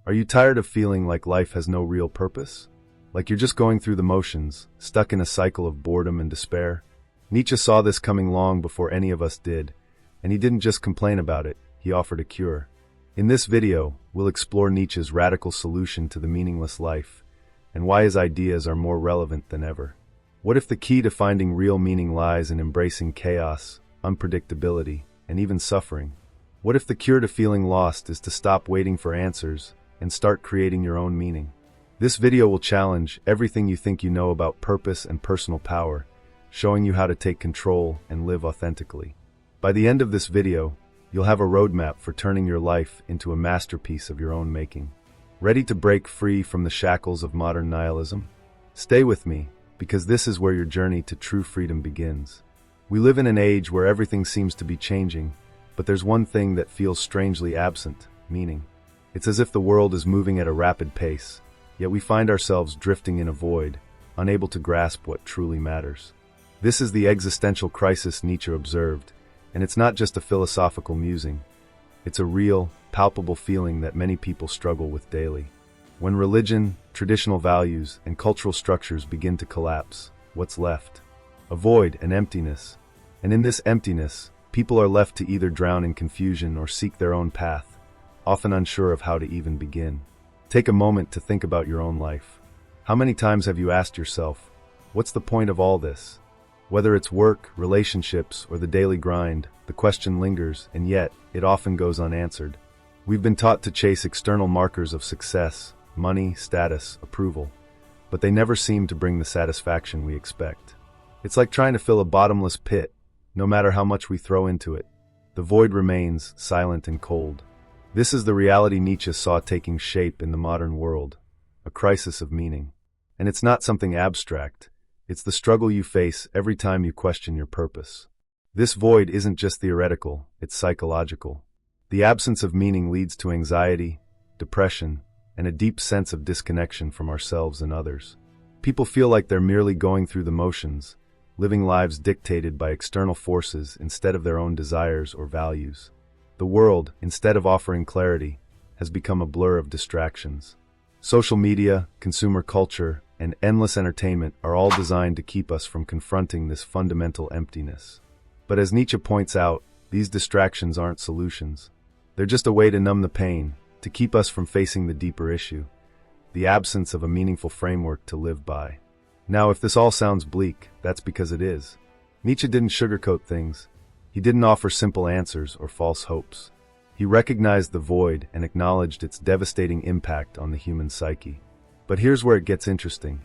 Are you tired of feeling like life has no real purpose? Like you're just going through the motions, stuck in a cycle of boredom and despair? Nietzsche saw this coming long before any of us did, and he didn't just complain about it, he offered a cure. In this video, we'll explore Nietzsche's radical solution to the meaningless life, and why his ideas are more relevant than ever. What if the key to finding real meaning lies in embracing chaos, unpredictability, and even suffering? What if the cure to feeling lost is to stop waiting for answers and start creating your own meaning? This video will challenge everything you think you know about purpose and personal power, showing you how to take control and live authentically. By the end of this video, you'll have a roadmap for turning your life into a masterpiece of your own making. Ready to break free from the shackles of modern nihilism? Stay with me, because this is where your journey to true freedom begins. We live in an age where everything seems to be changing, but there's one thing that feels strangely absent: meaning. It's as if the world is moving at a rapid pace, yet we find ourselves drifting in a void, unable to grasp what truly matters. This is the existential crisis Nietzsche observed, and it's not just a philosophical musing. It's a real, palpable feeling that many people struggle with daily. When religion, traditional values, and cultural structures begin to collapse, what's left? A void, an emptiness. And in this emptiness, people are left to either drown in confusion or seek their own path, often unsure of how to even begin. Take a moment to think about your own life. How many times have you asked yourself, what's the point of all this? Whether it's work, relationships, or the daily grind, the question lingers, and yet, it often goes unanswered. We've been taught to chase external markers of success, money, status, approval, but they never seem to bring the satisfaction we expect. It's like trying to fill a bottomless pit. No matter how much we throw into it, the void remains silent and cold. This is the reality Nietzsche saw taking shape in the modern world, a crisis of meaning. And it's not something abstract. It's the struggle you face every time you question your purpose. This void isn't just theoretical, it's psychological. The absence of meaning leads to anxiety, depression, and a deep sense of disconnection from ourselves and others. People feel like they're merely going through the motions, living lives dictated by external forces instead of their own desires or values. The world, instead of offering clarity, has become a blur of distractions. Social media, consumer culture, and endless entertainment are all designed to keep us from confronting this fundamental emptiness. But as Nietzsche points out, these distractions aren't solutions. They're just a way to numb the pain, to keep us from facing the deeper issue, the absence of a meaningful framework to live by. Now, if this all sounds bleak, that's because it is. Nietzsche didn't sugarcoat things. He didn't offer simple answers or false hopes. He recognized the void and acknowledged its devastating impact on the human psyche. But here's where it gets interesting.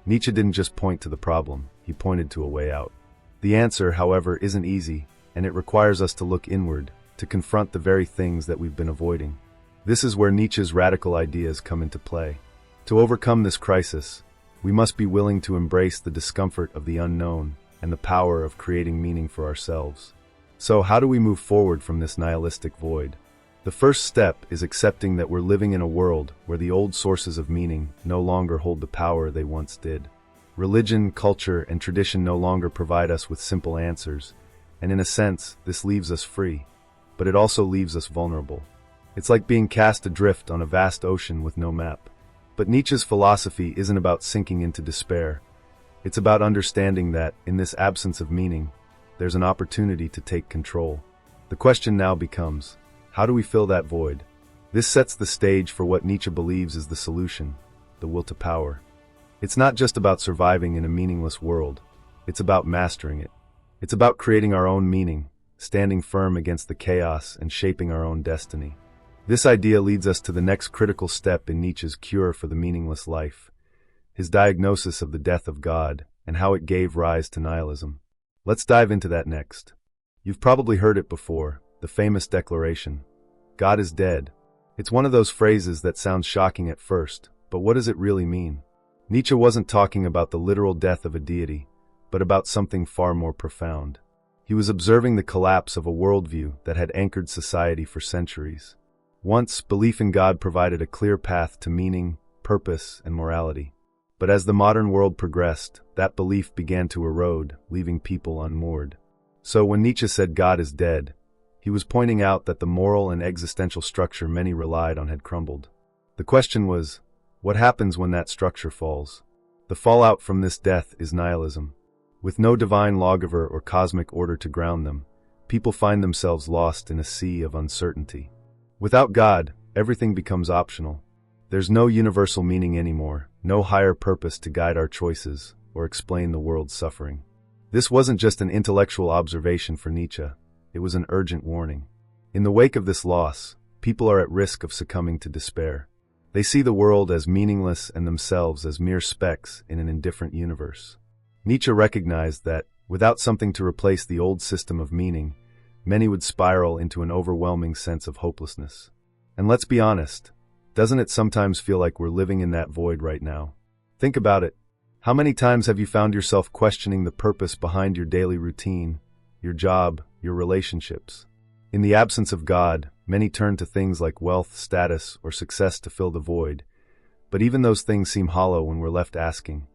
Nietzsche didn't just point to the problem, he pointed to a way out. The answer, however, isn't easy, and it requires us to look inward, to confront the very things that we've been avoiding. This is where Nietzsche's radical ideas come into play. To overcome this crisis, we must be willing to embrace the discomfort of the unknown and the power of creating meaning for ourselves. So how do we move forward from this nihilistic void? The first step is accepting that we're living in a world where the old sources of meaning no longer hold the power they once did. Religion, culture, and tradition no longer provide us with simple answers, and in a sense, this leaves us free, but it also leaves us vulnerable. It's like being cast adrift on a vast ocean with no map. But Nietzsche's philosophy isn't about sinking into despair. It's about understanding that, in this absence of meaning, there's an opportunity to take control. The question now becomes, how do we fill that void? This sets the stage for what Nietzsche believes is the solution: the will to power. It's not just about surviving in a meaningless world. It's about mastering it. It's about creating our own meaning, standing firm against the chaos, and shaping our own destiny. This idea leads us to the next critical step in Nietzsche's cure for the meaningless life, his diagnosis of the death of God and how it gave rise to nihilism. Let's dive into that next. You've probably heard it before, the famous declaration, "God is dead." It's one of those phrases that sounds shocking at first, but what does it really mean? Nietzsche wasn't talking about the literal death of a deity, but about something far more profound. He was observing the collapse of a worldview that had anchored society for centuries. Once, belief in God provided a clear path to meaning, purpose, and morality. But as the modern world progressed, that belief began to erode, leaving people unmoored. So when Nietzsche said God is dead, he was pointing out that the moral and existential structure many relied on had crumbled. The The question was, what happens when that structure falls? The fallout from this death is nihilism. With no divine lawgiver or cosmic order to ground them, people find themselves lost in a sea of uncertainty. Without God, everything becomes optional. There's no universal meaning anymore, no higher purpose to guide our choices or explain the world's suffering. This wasn't just an intellectual observation for Nietzsche, it was an urgent warning. In the wake of this loss, people are at risk of succumbing to despair. They see the world as meaningless and themselves as mere specks in an indifferent universe. Nietzsche recognized that, without something to replace the old system of meaning, many would spiral into an overwhelming sense of hopelessness. And let's be honest, doesn't it sometimes feel like we're living in that void right now? Think about it. How many times have you found yourself questioning the purpose behind your daily routine, your job, your relationships? In the absence of God, many turn to things like wealth, status, or success to fill the void. But even those things seem hollow when we're left asking,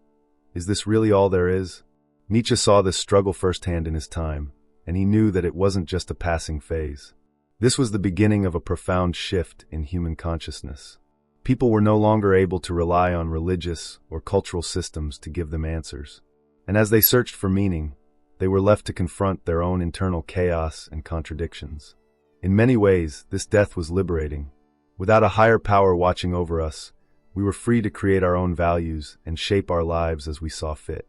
is this really all there is? Nietzsche saw this struggle firsthand in his time, and he knew that it wasn't just a passing phase. This was the beginning of a profound shift in human consciousness. People were no longer able to rely on religious or cultural systems to give them answers. And as they searched for meaning, they were left to confront their own internal chaos and contradictions. In many ways, this death was liberating. Without a higher power watching over us, we were free to create our own values and shape our lives as we saw fit.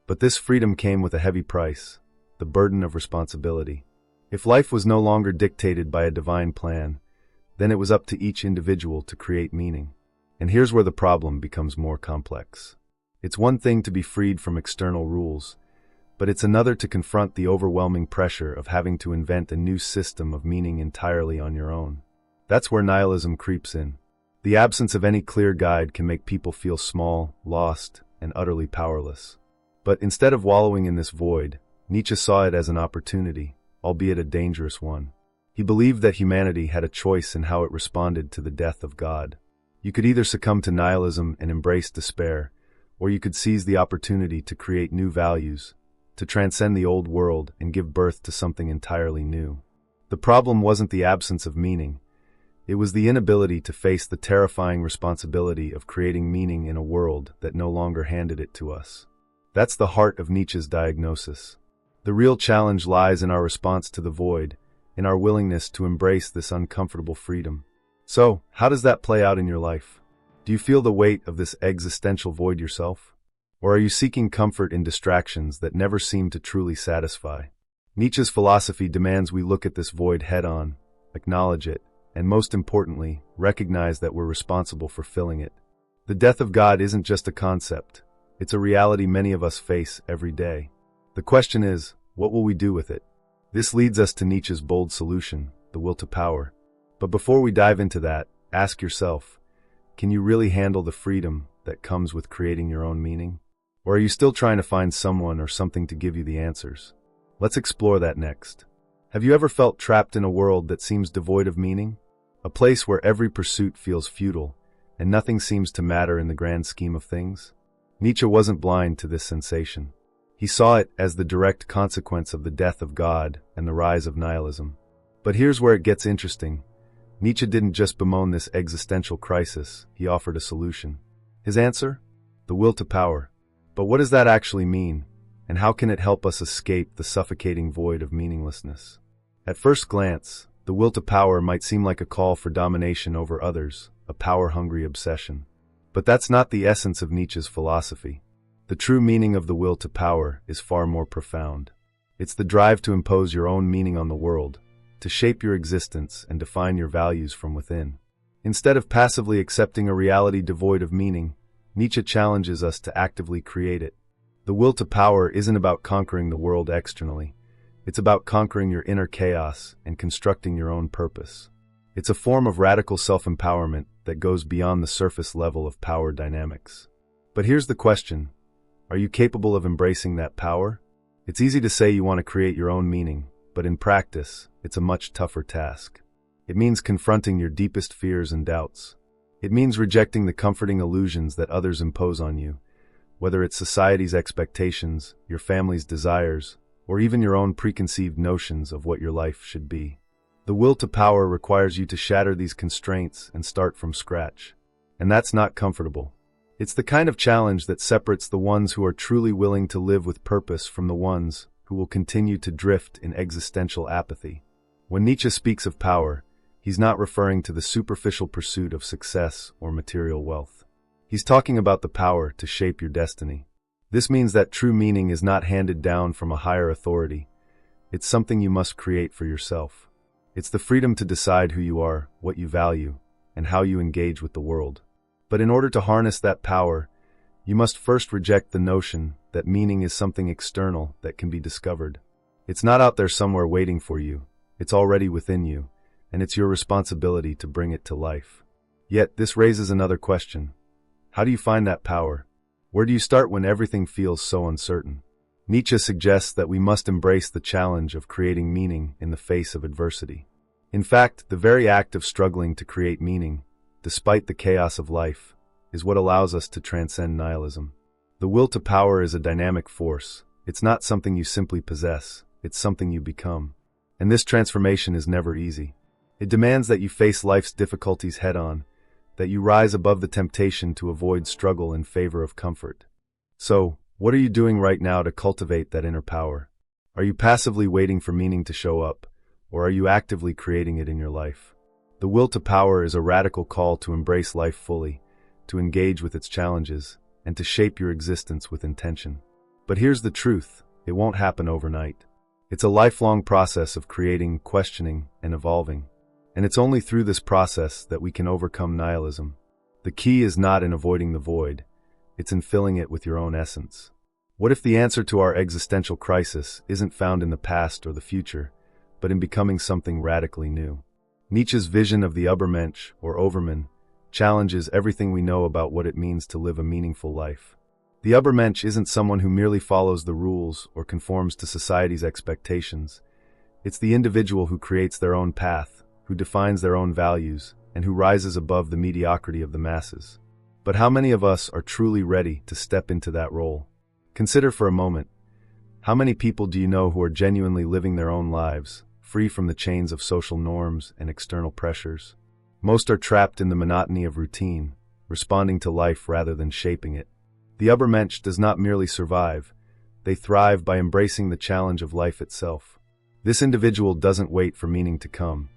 But this freedom came with a heavy price, the burden of responsibility. If life was no longer dictated by a divine plan, then it was up to each individual to create meaning. And here's where the problem becomes more complex. It's one thing to be freed from external rules, but it's another to confront the overwhelming pressure of having to invent a new system of meaning entirely on your own. That's where nihilism creeps in. The absence of any clear guide can make people feel small, lost, and utterly powerless. But instead of wallowing in this void, Nietzsche saw it as an opportunity, albeit a dangerous one. He believed that humanity had a choice in how it responded to the death of God. You could either succumb to nihilism and embrace despair, or you could seize the opportunity to create new values, to transcend the old world and give birth to something entirely new. The problem wasn't the absence of meaning. It was the inability to face the terrifying responsibility of creating meaning in a world that no longer handed it to us. That's the heart of Nietzsche's diagnosis. The real challenge lies in our response to the void, in our willingness to embrace this uncomfortable freedom. So, how does that play out in your life? Do you feel the weight of this existential void yourself? Or are you seeking comfort in distractions that never seem to truly satisfy? Nietzsche's philosophy demands we look at this void head-on, acknowledge it, and most importantly, recognize that we're responsible for filling it. The death of God isn't just a concept. It's a reality many of us face every day. The question is, what will we do with it? This leads us to Nietzsche's bold solution, the will to power. But before we dive into that, ask yourself, can you really handle the freedom that comes with creating your own meaning? Or are you still trying to find someone or something to give you the answers? Let's explore that next. Have you ever felt trapped in a world that seems devoid of meaning? A place where every pursuit feels futile, and nothing seems to matter in the grand scheme of things? Nietzsche wasn't blind to this sensation. He saw it as the direct consequence of the death of God and the rise of nihilism. But here's where it gets interesting. Nietzsche didn't just bemoan this existential crisis, he offered a solution. His answer? The will to power. But what does that actually mean, and how can it help us escape the suffocating void of meaninglessness? At first glance, the will to power might seem like a call for domination over others, a power-hungry obsession. But that's not the essence of Nietzsche's philosophy. The true meaning of the will to power is far more profound. It's the drive to impose your own meaning on the world, to shape your existence and define your values from within. Instead of passively accepting a reality devoid of meaning, Nietzsche challenges us to actively create it. The will to power isn't about conquering the world externally. It's about conquering your inner chaos and constructing your own purpose. It's a form of radical self-empowerment that goes beyond the surface level of power dynamics. But here's the question. Are you capable of embracing that power? It's easy to say you want to create your own meaning, but in practice, it's a much tougher task. It means confronting your deepest fears and doubts. It means rejecting the comforting illusions that others impose on you, whether it's society's expectations, your family's desires, or even your own preconceived notions of what your life should be. The will to power requires you to shatter these constraints and start from scratch. And that's not comfortable. It's the kind of challenge that separates the ones who are truly willing to live with purpose from the ones who will continue to drift in existential apathy. When Nietzsche speaks of power, he's not referring to the superficial pursuit of success or material wealth. He's talking about the power to shape your destiny. This means that true meaning is not handed down from a higher authority. It's something you must create for yourself. It's the freedom to decide who you are, what you value, and how you engage with the world. But in order to harness that power, you must first reject the notion that meaning is something external that can be discovered. It's not out there somewhere waiting for you. It's already within you, and it's your responsibility to bring it to life. Yet, this raises another question. How do you find that power? Where do you start when everything feels so uncertain? Nietzsche suggests that we must embrace the challenge of creating meaning in the face of adversity. In fact, the very act of struggling to create meaning, despite the chaos of life, is what allows us to transcend nihilism. The will to power is a dynamic force. It's not something you simply possess, it's something you become. And this transformation is never easy. It demands that you face life's difficulties head-on, that you rise above the temptation to avoid struggle in favor of comfort. So, what are you doing right now to cultivate that inner power? Are you passively waiting for meaning to show up, or are you actively creating it in your life? The will to power is a radical call to embrace life fully, to engage with its challenges, and to shape your existence with intention. But here's the truth, it won't happen overnight. It's a lifelong process of creating, questioning, and evolving. And it's only through this process that we can overcome nihilism. The key is not in avoiding the void, it's in filling it with your own essence. What if the answer to our existential crisis isn't found in the past or the future, but in becoming something radically new? Nietzsche's vision of the Upper Mench, or Overman, challenges everything we know about what it means to live a meaningful life. The Upper Mensch isn't someone who merely follows the rules or conforms to society's expectations. It's the individual who creates their own path, who defines their own values, and who rises above the mediocrity of the masses. But how many of us are truly ready to step into that role? Consider for a moment, how many people do you know who are genuinely living their own lives, free from the chains of social norms and external pressures? Most are trapped in the monotony of routine, responding to life rather than shaping it. The Upper Mensch does not merely survive, they thrive by embracing the challenge of life itself. This individual doesn't wait for meaning to come.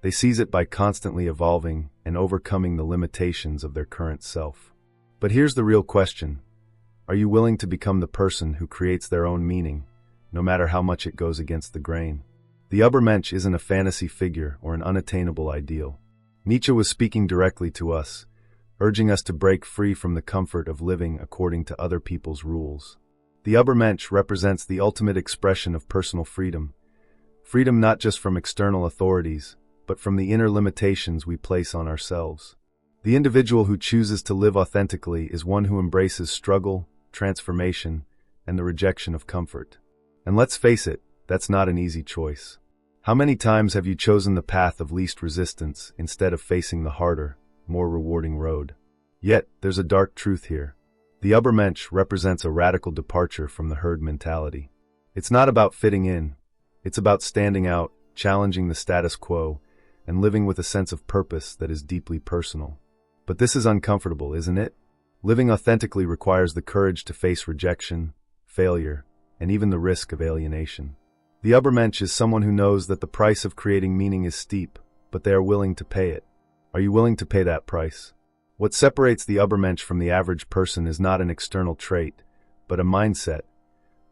They seize it by constantly evolving and overcoming the limitations of their current self. But here's the real question. Are you willing to become the person who creates their own meaning, no matter how much it goes against the grain? The Upper Mensch isn't a fantasy figure or an unattainable ideal. Nietzsche was speaking directly to us, urging us to break free from the comfort of living according to other people's rules. The Upper Mensch represents the ultimate expression of personal freedom. Freedom not just from external authorities, but from the inner limitations we place on ourselves. The individual who chooses to live authentically is one who embraces struggle, transformation, and the rejection of comfort. And let's face it, that's not an easy choice. How many times have you chosen the path of least resistance instead of facing the harder, more rewarding road? Yet, there's a dark truth here. The Upper Mensch represents a radical departure from the herd mentality. It's not about fitting in. It's about standing out, challenging the status quo, and living with a sense of purpose that is deeply personal. But this is uncomfortable, isn't it? Living authentically requires the courage to face rejection, failure, and even the risk of alienation. The Upper Mensch is someone who knows that the price of creating meaning is steep, but they are willing to pay it. Are you willing to pay that price? What separates the Upper Mensch from the average person is not an external trait, but a mindset,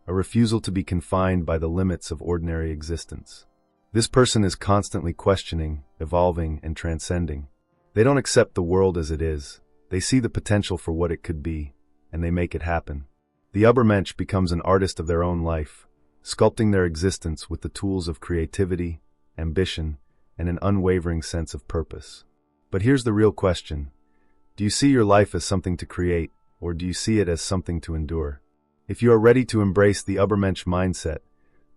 a refusal to be confined by the limits of ordinary existence. This person is constantly questioning, evolving, and transcending. They don't accept the world as it is. They see the potential for what it could be, and they make it happen. The Upper Mensch becomes an artist of their own life, sculpting their existence with the tools of creativity, ambition, and an unwavering sense of purpose. But here's the real question. Do you see your life as something to create, or do you see it as something to endure? If you are ready to embrace the Upper Mensch mindset,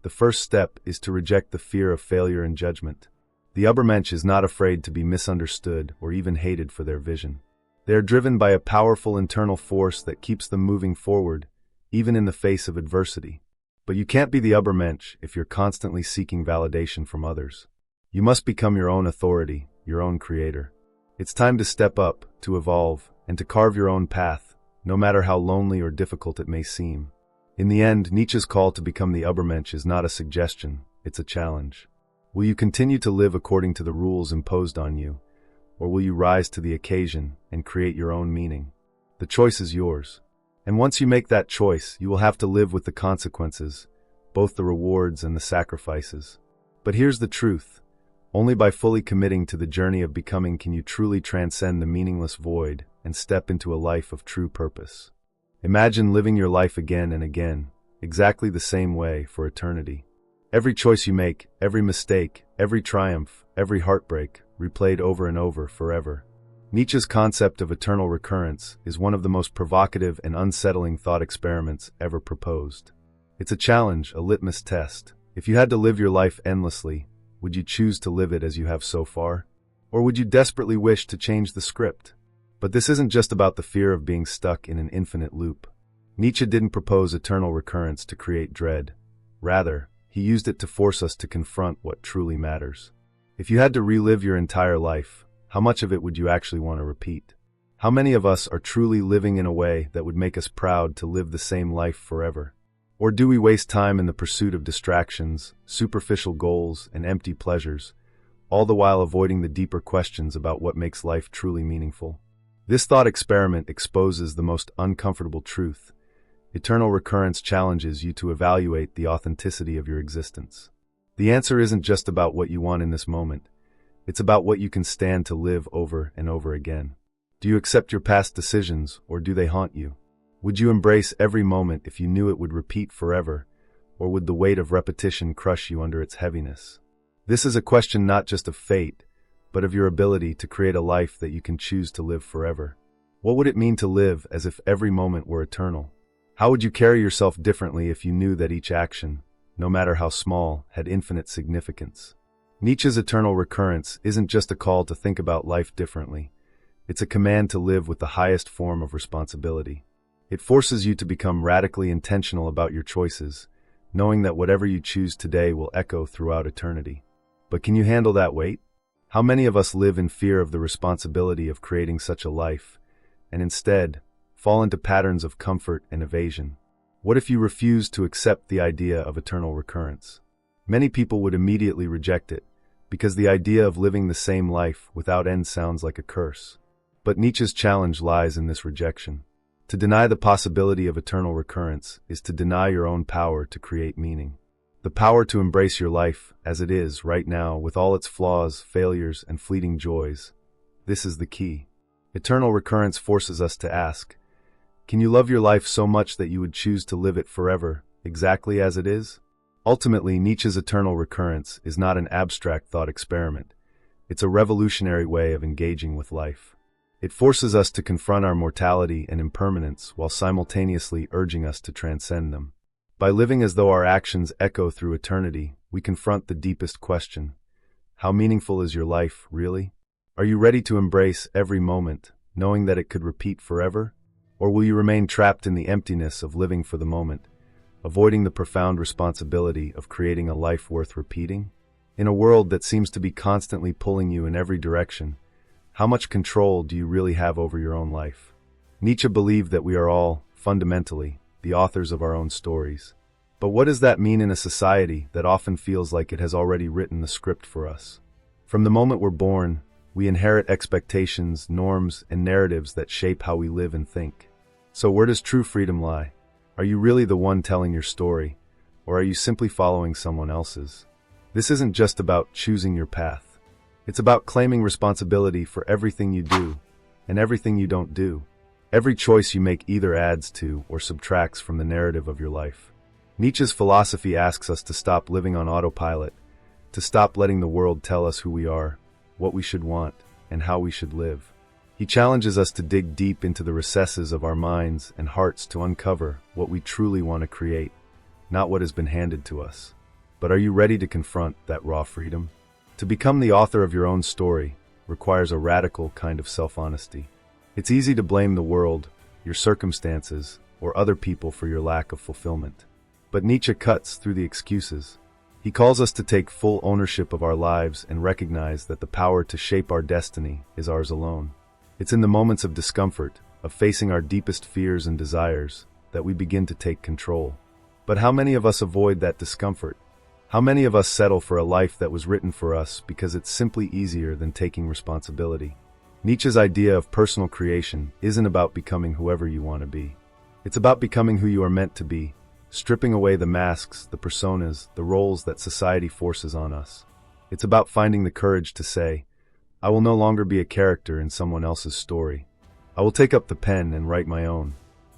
the first step is to reject the fear of failure and judgment. The Upper Mensch is not afraid to be misunderstood or even hated for their vision. They are driven by a powerful internal force that keeps them moving forward, even in the face of adversity. But you can't be the Upper Mensch if you're constantly seeking validation from others. You must become your own authority, your own creator. It's time to step up, to evolve, and to carve your own path, no matter how lonely or difficult it may seem. In the end, Nietzsche's call to become the Upper Mench is not a suggestion, it's a challenge. Will you continue to live according to the rules imposed on you, or will you rise to the occasion and create your own meaning? The choice is yours. And once you make that choice, you will have to live with the consequences, both the rewards and the sacrifices. But here's the truth. Only by fully committing to the journey of becoming can you truly transcend the meaningless void and step into a life of true purpose. Imagine living your life again and again, exactly the same way for eternity. Every choice you make, every mistake, every triumph, every heartbreak, replayed over and over forever. Nietzsche's concept of eternal recurrence is one of the most provocative and unsettling thought experiments ever proposed. It's a challenge, a litmus test. If you had to live your life endlessly, would you choose to live it as you have so far? Or would you desperately wish to change the script? But this isn't just about the fear of being stuck in an infinite loop. Nietzsche didn't propose eternal recurrence to create dread. Rather, he used it to force us to confront what truly matters. If you had to relive your entire life, how much of it would you actually want to repeat? How many of us are truly living in a way that would make us proud to live the same life forever? Or do we waste time in the pursuit of distractions, superficial goals, and empty pleasures, all the while avoiding the deeper questions about what makes life truly meaningful? This thought experiment exposes the most uncomfortable truth. Eternal recurrence challenges you to evaluate the authenticity of your existence. The answer isn't just about what you want in this moment. It's about what you can stand to live over and over again. Do you accept your past decisions, or do they haunt you? Would you embrace every moment if you knew it would repeat forever, or would the weight of repetition crush you under its heaviness? This is a question not just of fate, but of your ability to create a life that you can choose to live forever. What would it mean to live as if every moment were eternal? How would you carry yourself differently if you knew that each action, no matter how small, had infinite significance? Nietzsche's eternal recurrence isn't just a call to think about life differently. It's a command to live with the highest form of responsibility. It forces you to become radically intentional about your choices, knowing that whatever you choose today will echo throughout eternity. But can you handle that weight? How many of us live in fear of the responsibility of creating such a life, and instead fall into patterns of comfort and evasion? What if you refuse to accept the idea of eternal recurrence? Many people would immediately reject it, because the idea of living the same life without end sounds like a curse. But Nietzsche's challenge lies in this rejection. To deny the possibility of eternal recurrence is to deny your own power to create meaning. The power to embrace your life as it is right now, with all its flaws, failures, and fleeting joys. This is the key. Eternal recurrence forces us to ask, can you love your life so much that you would choose to live it forever, exactly as it is? Ultimately, Nietzsche's eternal recurrence is not an abstract thought experiment. It's a revolutionary way of engaging with life. It forces us to confront our mortality and impermanence while simultaneously urging us to transcend them. By living as though our actions echo through eternity, we confront the deepest question. How meaningful is your life, really? Are you ready to embrace every moment, knowing that it could repeat forever? Or will you remain trapped in the emptiness of living for the moment, avoiding the profound responsibility of creating a life worth repeating? In a world that seems to be constantly pulling you in every direction, how much control do you really have over your own life? Nietzsche believed that we are all, fundamentally, the authors of our own stories. But what does that mean in a society that often feels like it has already written the script for us? From the moment we're born, we inherit expectations, norms, and narratives that shape how we live and think. So where does true freedom lie? Are you really the one telling your story, or are you simply following someone else's? This isn't just about choosing your path. It's about claiming responsibility for everything you do and everything you don't do. Every choice you make either adds to or subtracts from the narrative of your life. Nietzsche's philosophy asks us to stop living on autopilot, to stop letting the world tell us who we are, what we should want, and how we should live. He challenges us to dig deep into the recesses of our minds and hearts to uncover what we truly want to create, not what has been handed to us. But are you ready to confront that raw freedom? To become the author of your own story requires a radical kind of self-honesty. It's easy to blame the world, your circumstances, or other people for your lack of fulfillment. But Nietzsche cuts through the excuses. He calls us to take full ownership of our lives and recognize that the power to shape our destiny is ours alone. It's in the moments of discomfort, of facing our deepest fears and desires, that we begin to take control. But how many of us avoid that discomfort? How many of us settle for a life that was written for us because it's simply easier than taking responsibility? Nietzsche's idea of personal creation isn't about becoming whoever you want to be. It's about becoming who you are meant to be, stripping away the masks, the personas, the roles that society forces on us. It's about finding the courage to say, I will no longer be a character in someone else's story. I will take up the pen and write my own.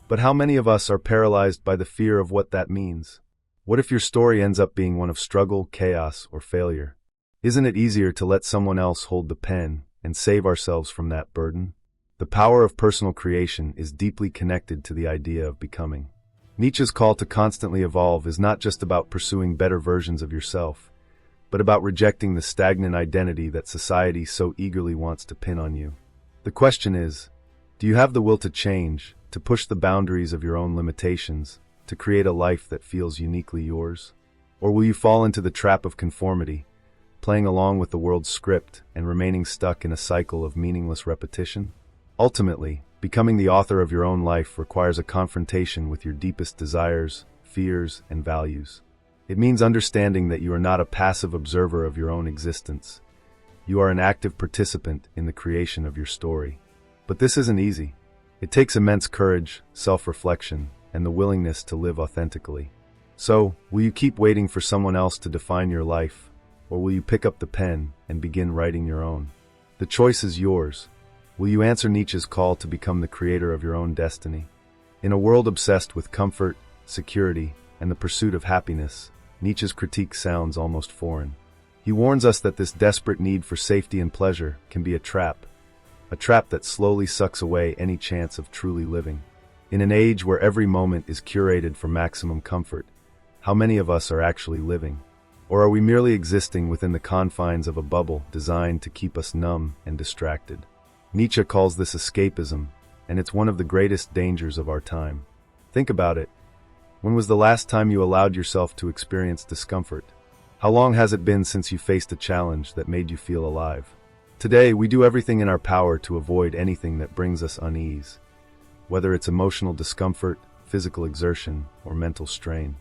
But how many of us are paralyzed by the fear of what that means? What if your story ends up being one of struggle, chaos, or failure? Isn't it easier to let someone else hold the pen and save ourselves from that burden? The power of personal creation is deeply connected to the idea of becoming. Nietzsche's call to constantly evolve is not just about pursuing better versions of yourself, but about rejecting the stagnant identity that society so eagerly wants to pin on you. The question is, do you have the will to change, to push the boundaries of your own limitations, to create a life that feels uniquely yours? Or will you fall into the trap of conformity, playing along with the world's script and remaining stuck in a cycle of meaningless repetition? Ultimately, becoming the author of your own life requires a confrontation with your deepest desires, fears, and values. It means understanding that you are not a passive observer of your own existence. You are an active participant in the creation of your story. But this isn't easy. It takes immense courage, self-reflection, and the willingness to live authentically. So, will you keep waiting for someone else to define your life, or will you pick up the pen and begin writing your own? The choice is yours. Will you answer Nietzsche's call to become the creator of your own destiny? In a world obsessed with comfort, security, and the pursuit of happiness, Nietzsche's critique sounds almost foreign. He warns us that this desperate need for safety and pleasure can be a trap that slowly sucks away any chance of truly living. In an age where every moment is curated for maximum comfort, how many of us are actually living? Or are we merely existing within the confines of a bubble designed to keep us numb and distracted? Nietzsche calls this escapism, and it's one of the greatest dangers of our time. Think about it. When was the last time you allowed yourself to experience discomfort? How long has it been since you faced a challenge that made you feel alive? Today, we do everything in our power to avoid anything that brings us unease, whether it's emotional discomfort, physical exertion, or mental strain.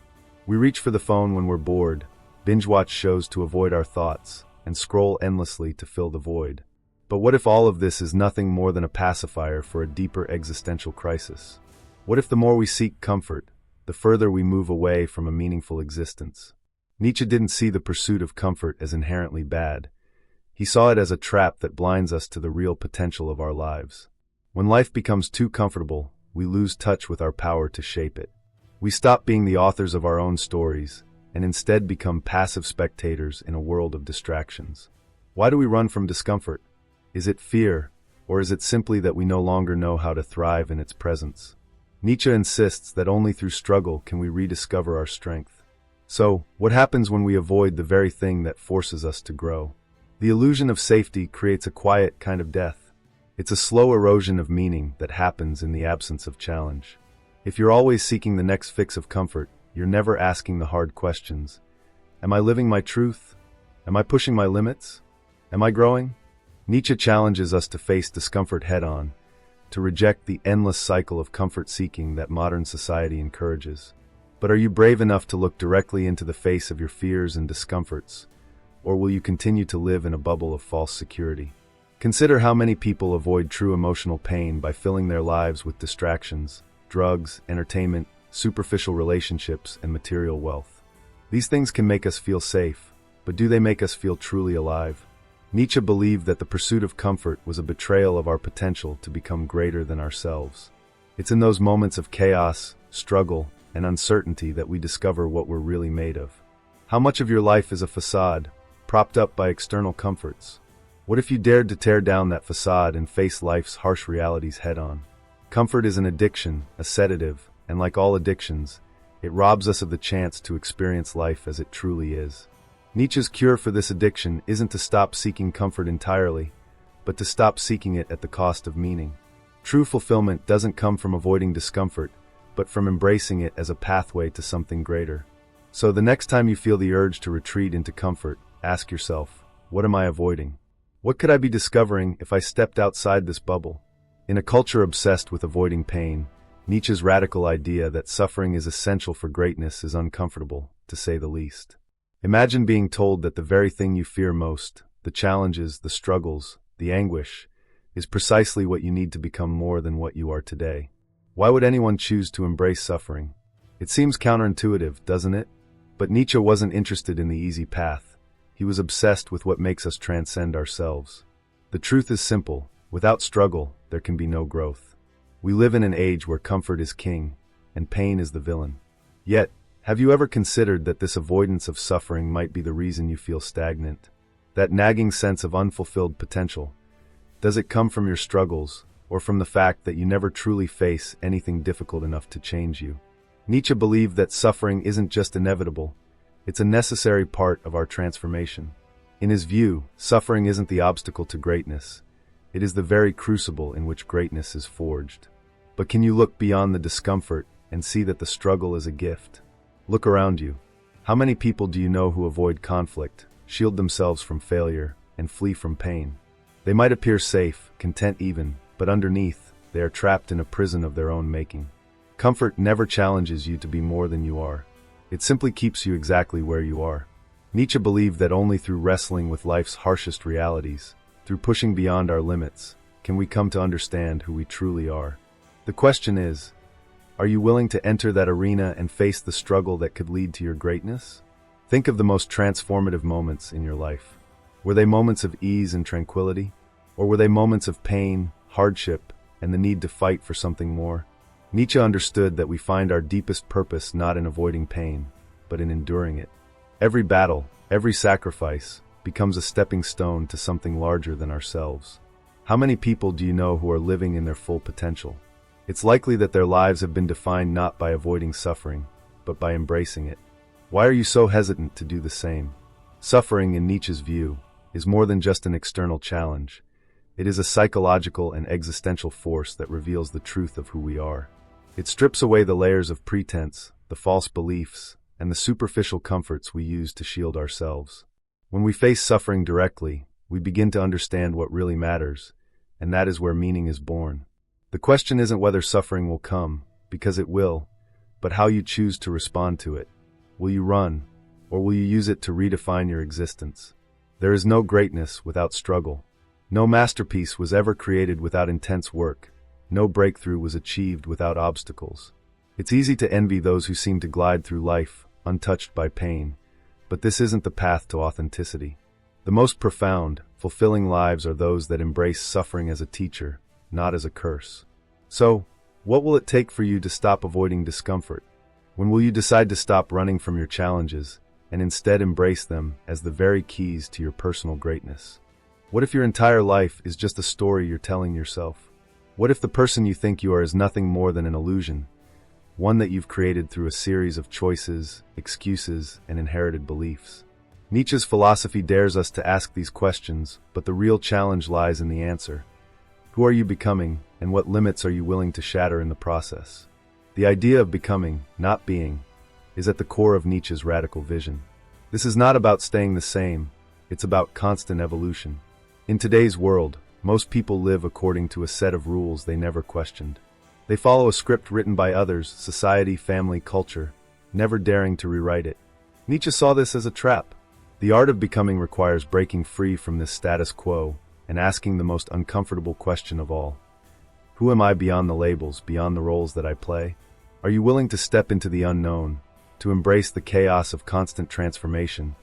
We reach for the phone when we're bored, binge-watch shows to avoid our thoughts, and scroll endlessly to fill the void. But what if all of this is nothing more than a pacifier for a deeper existential crisis? What if the more we seek comfort, the further we move away from a meaningful existence? Nietzsche didn't see the pursuit of comfort as inherently bad. He saw it as a trap that blinds us to the real potential of our lives. When life becomes too comfortable, we lose touch with our power to shape it. We stop being the authors of our own stories, and instead become passive spectators in a world of distractions. Why do we run from discomfort? Is it fear, or is it simply that we no longer know how to thrive in its presence? Nietzsche insists that only through struggle can we rediscover our strength. So, what happens when we avoid the very thing that forces us to grow? The illusion of safety creates a quiet kind of death. It's a slow erosion of meaning that happens in the absence of challenge. If you're always seeking the next fix of comfort, you're never asking the hard questions. Am I living my truth? Am I pushing my limits? Am I growing? Nietzsche challenges us to face discomfort head-on, to reject the endless cycle of comfort-seeking that modern society encourages. But are you brave enough to look directly into the face of your fears and discomforts, or will you continue to live in a bubble of false security? Consider how many people avoid true emotional pain by filling their lives with distractions, drugs, entertainment, superficial relationships, and material wealth. These things can make us feel safe, but do they make us feel truly alive? Nietzsche believed that the pursuit of comfort was a betrayal of our potential to become greater than ourselves. It's in those moments of chaos, struggle, and uncertainty that we discover what we're really made of. How much of your life is a facade, propped up by external comforts? What if you dared to tear down that facade and face life's harsh realities head-on? Comfort is an addiction, a sedative, and like all addictions, it robs us of the chance to experience life as it truly is. Nietzsche's cure for this addiction isn't to stop seeking comfort entirely, but to stop seeking it at the cost of meaning. True fulfillment doesn't come from avoiding discomfort, but from embracing it as a pathway to something greater. So the next time you feel the urge to retreat into comfort, ask yourself, what am I avoiding? What could I be discovering if I stepped outside this bubble? In a culture obsessed with avoiding pain, Nietzsche's radical idea that suffering is essential for greatness is uncomfortable, to say the least. Imagine being told that the very thing you fear most, the challenges, the struggles, the anguish, is precisely what you need to become more than what you are today. Why would anyone choose to embrace suffering? It seems counterintuitive, doesn't it? But Nietzsche wasn't interested in the easy path. He was obsessed with what makes us transcend ourselves. The truth is simple. Without struggle, there can be no growth. We live in an age where comfort is king, and pain is the villain. Yet, have you ever considered that this avoidance of suffering might be the reason you feel stagnant? That nagging sense of unfulfilled potential. Does it come from your struggles, or from the fact that you never truly face anything difficult enough to change you? Nietzsche believed that suffering isn't just inevitable, it's a necessary part of our transformation. In his view, suffering isn't the obstacle to greatness, it is the very crucible in which greatness is forged. But can you look beyond the discomfort and see that the struggle is a gift? Look around you. How many people do you know who avoid conflict, shield themselves from failure, and flee from pain? They might appear safe, content even, but underneath, they are trapped in a prison of their own making. Comfort never challenges you to be more than you are. It simply keeps you exactly where you are. Nietzsche believed that only through wrestling with life's harshest realities, through pushing beyond our limits, can we come to understand who we truly are. The question is, are you willing to enter that arena and face the struggle that could lead to your greatness? Think of the most transformative moments in your life. Were they moments of ease and tranquility? Or were they moments of pain, hardship, and the need to fight for something more? Nietzsche understood that we find our deepest purpose not in avoiding pain, but in enduring it. Every battle, every sacrifice, becomes a stepping stone to something larger than ourselves. How many people do you know who are living in their full potential? It's likely that their lives have been defined not by avoiding suffering, but by embracing it. Why are you so hesitant to do the same? Suffering, in Nietzsche's view, is more than just an external challenge. It is a psychological and existential force that reveals the truth of who we are. It strips away the layers of pretense, the false beliefs, and the superficial comforts we use to shield ourselves. When we face suffering directly, we begin to understand what really matters, and that is where meaning is born. The question isn't whether suffering will come, because it will, but how you choose to respond to it. Will you run, or will you use it to redefine your existence? There is no greatness without struggle. No masterpiece was ever created without intense work. No breakthrough was achieved without obstacles. It's easy to envy those who seem to glide through life, untouched by pain, but this isn't the path to authenticity. The most profound, fulfilling lives are those that embrace suffering as a teacher, not as a curse. So, what will it take for you to stop avoiding discomfort? When will you decide to stop running from your challenges, and instead embrace them as the very keys to your personal greatness? What if your entire life is just a story you're telling yourself? What if the person you think you are is nothing more than an illusion, one that you've created through a series of choices, excuses, and inherited beliefs? Nietzsche's philosophy dares us to ask these questions, but the real challenge lies in the answer. Who are you becoming, and what limits are you willing to shatter in the process? The idea of becoming, not being, is at the core of Nietzsche's radical vision. This is not about staying the same, it's about constant evolution. In today's world, most people live according to a set of rules they never questioned. They follow a script written by others, society, family, culture, never daring to rewrite it. Nietzsche saw this as a trap. The art of becoming requires breaking free from this status quo and asking the most uncomfortable question of all. Who am I beyond the labels, beyond the roles that I play? Are you willing to step into the unknown, to embrace the chaos of constant transformation,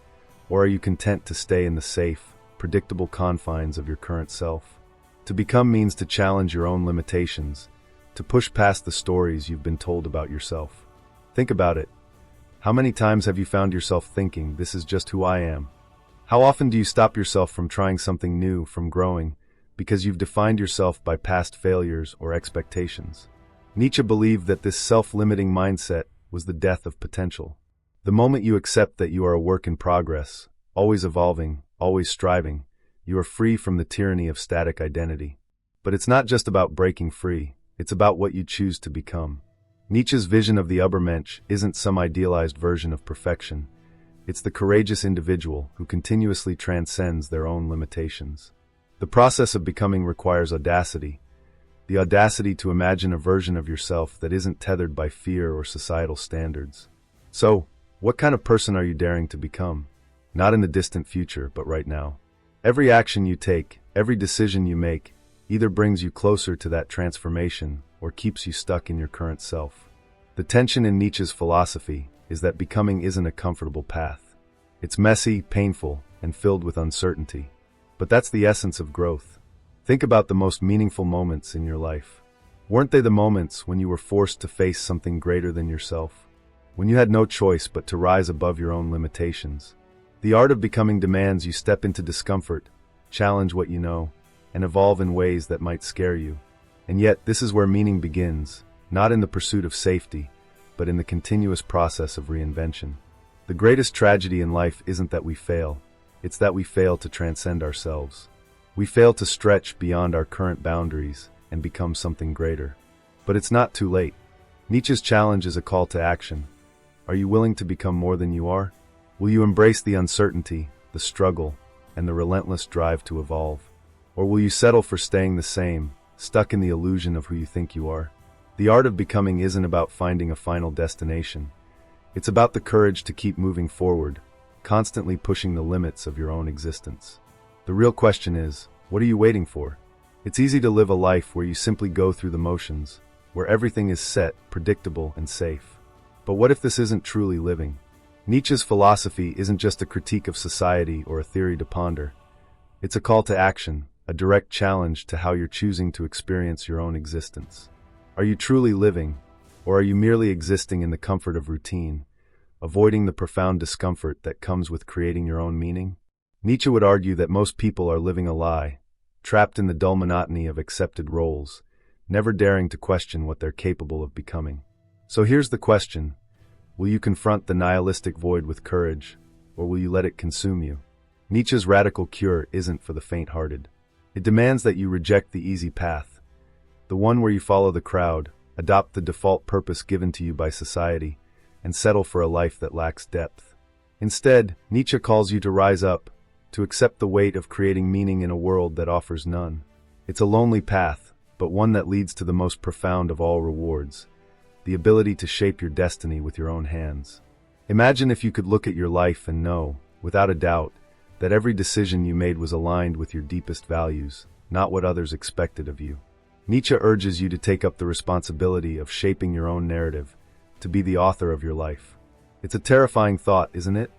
or are you content to stay in the safe, predictable confines of your current self? To become means to challenge your own limitations, to push past the stories you've been told about yourself. Think about it. How many times have you found yourself thinking, this is just who I am? How often do you stop yourself from trying something new, from growing, because you've defined yourself by past failures or expectations? Nietzsche believed that this self-limiting mindset was the death of potential. The moment you accept that you are a work in progress, always evolving, always striving, you are free from the tyranny of static identity. But it's not just about breaking free, it's about what you choose to become. Nietzsche's vision of the Upper Mensch isn't some idealized version of perfection. It's the courageous individual who continuously transcends their own limitations. The process of becoming requires audacity, the audacity to imagine a version of yourself that isn't tethered by fear or societal standards. So, what kind of person are you daring to become? Not in the distant future, but right now. Every action you take, every decision you make, either brings you closer to that transformation or keeps you stuck in your current self. The tension in Nietzsche's philosophy is that becoming isn't a comfortable path. It's messy, painful, and filled with uncertainty. But that's the essence of growth. Think about the most meaningful moments in your life. Weren't they the moments when you were forced to face something greater than yourself? When you had no choice but to rise above your own limitations? The art of becoming demands you step into discomfort, challenge what you know, and evolve in ways that might scare you. And yet, this is where meaning begins, not in the pursuit of safety, but in the continuous process of reinvention. The greatest tragedy in life isn't that we fail, it's that we fail to transcend ourselves. We fail to stretch beyond our current boundaries and become something greater. But it's not too late. Nietzsche's challenge is a call to action. Are you willing to become more than you are? Will you embrace the uncertainty, the struggle, and the relentless drive to evolve? Or will you settle for staying the same, stuck in the illusion of who you think you are? The art of becoming isn't about finding a final destination. It's about the courage to keep moving forward, constantly pushing the limits of your own existence. The real question is, what are you waiting for? It's easy to live a life where you simply go through the motions, where everything is set, predictable, and safe. But what if this isn't truly living? Nietzsche's philosophy isn't just a critique of society or a theory to ponder. It's a call to action, a direct challenge to how you're choosing to experience your own existence. Are you truly living, or are you merely existing in the comfort of routine, avoiding the profound discomfort that comes with creating your own meaning? Nietzsche would argue that most people are living a lie, trapped in the dull monotony of accepted roles, never daring to question what they're capable of becoming. So here's the question: will you confront the nihilistic void with courage, or will you let it consume you? Nietzsche's radical cure isn't for the faint-hearted. It demands that you reject the easy path, the one where you follow the crowd, adopt the default purpose given to you by society, and settle for a life that lacks depth. Instead, Nietzsche calls you to rise up, to accept the weight of creating meaning in a world that offers none. It's a lonely path, but one that leads to the most profound of all rewards, the ability to shape your destiny with your own hands. Imagine if you could look at your life and know, without a doubt, that every decision you made was aligned with your deepest values, not what others expected of you. Nietzsche urges you to take up the responsibility of shaping your own narrative, to be the author of your life. It's a terrifying thought, isn't it?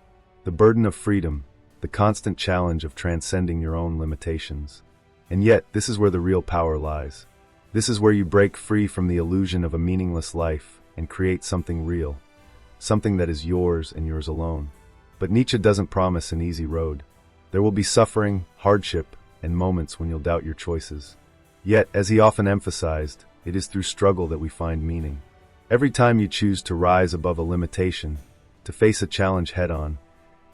The burden of freedom, the constant challenge of transcending your own limitations. And yet, this is where the real power lies. This is where you break free from the illusion of a meaningless life and create something real, something that is yours and yours alone. But Nietzsche doesn't promise an easy road. There will be suffering, hardship, and moments when you'll doubt your choices. Yet, as he often emphasized, it is through struggle that we find meaning. Every time you choose to rise above a limitation, to face a challenge head-on,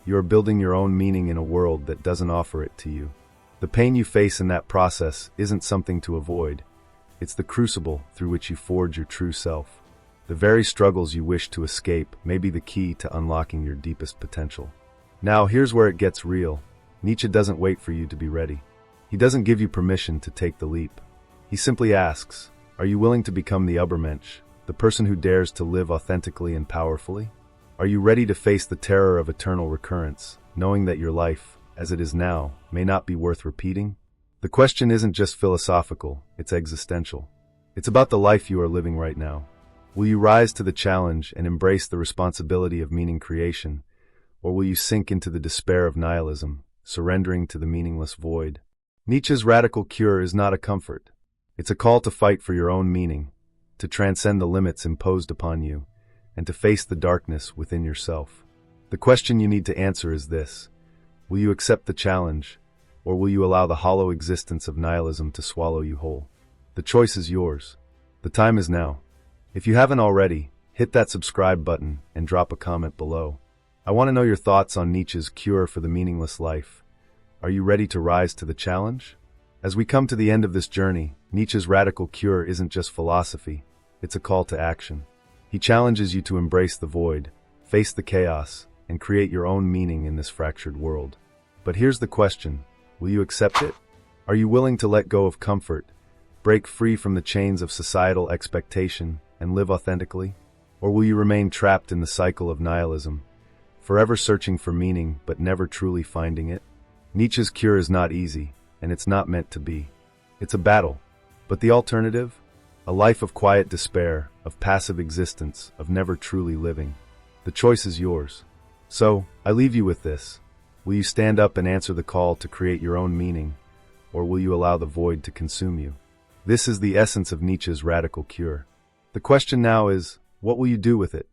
you are building your own meaning in a world that doesn't offer it to you. The pain you face in that process isn't something to avoid. It's the crucible through which you forge your true self. The very struggles you wish to escape may be the key to unlocking your deepest potential. Now, here's where it gets real. Nietzsche doesn't wait for you to be ready. He doesn't give you permission to take the leap. He simply asks, are you willing to become the Upper Mensch, the person who dares to live authentically and powerfully? Are you ready to face the terror of eternal recurrence, knowing that your life, as it is now, may not be worth repeating? The question isn't just philosophical, it's existential. It's about the life you are living right now. Will you rise to the challenge and embrace the responsibility of meaning creation, or will you sink into the despair of nihilism, surrendering to the meaningless void? Nietzsche's radical cure is not a comfort. It's a call to fight for your own meaning, to transcend the limits imposed upon you, and to face the darkness within yourself. The question you need to answer is this: will you accept the challenge, or will you allow the hollow existence of nihilism to swallow you whole? The choice is yours. The time is now. If you haven't already, hit that subscribe button and drop a comment below. I want to know your thoughts on Nietzsche's cure for the meaningless life. Are you ready to rise to the challenge? As we come to the end of this journey, Nietzsche's radical cure isn't just philosophy, it's a call to action. He challenges you to embrace the void, face the chaos, and create your own meaning in this fractured world. But here's the question: will you accept it? Are you willing to let go of comfort, break free from the chains of societal expectation, and live authentically? Or will you remain trapped in the cycle of nihilism, forever searching for meaning but never truly finding it? Nietzsche's cure is not easy, and it's not meant to be. It's a battle. But the alternative? A life of quiet despair, of passive existence, of never truly living. The choice is yours. So, I leave you with this. Will you stand up and answer the call to create your own meaning, or will you allow the void to consume you? This is the essence of Nietzsche's radical cure. The question now is, what will you do with it?